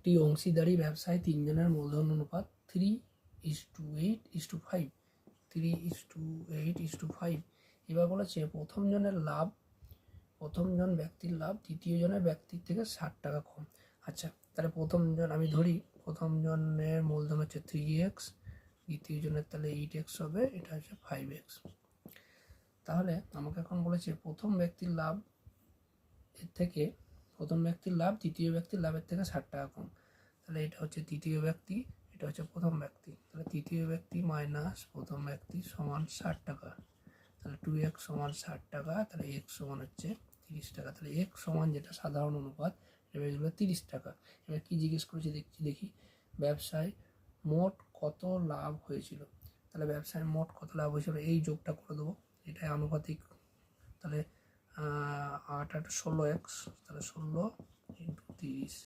একটি অংশীদারি ব্যবসায় তিনজনের মূলধন অনুপাত 3:8:5, 3:8:5। এবার বলেছে প্রথম জন ব্যক্তির লাভ দ্বিতীয় জনের ব্যক্তির থেকে 60 টাকা কম। আচ্ছা, তাহলে আমি ধরি প্রথম জনের মূলধন হচ্ছে 3x, দ্বিতীয় জনের তাহলে 8x হবে, এটা হচ্ছে 5x। তাহলে আমাকে এখন বলেছে প্রথম ব্যক্তির লাভ তৃতীয় ব্যক্তির লাভের থেকে 60 টাকা কম। তাহলে এটা হচ্ছে তৃতীয় ব্যক্তি, এটা হচ্ছে প্রথম ব্যক্তি। তাহলে তৃতীয় ব্যক্তি মাইনাস প্রথম ব্যক্তি সমান 60 টাকা। তাহলে 2x সমান 60 টাকা, তাহলে x সমান হচ্ছে 30 টাকা। তাহলে x সমান যেটা সাধারণ অনুপাত, এবার এগুলো 30 টাকা। এবার কি জিজ্ঞেস করেছে দেখি ব্যবসায় মোট কত লাভ হয়েছিল। তাহলে ব্যবসায় মোট কত লাভ হয়েছিল এই যোগটা করে দেবো, এটাই আনুপাতিক। তাহলে 8 8 16x, তাহলে 16 × 30।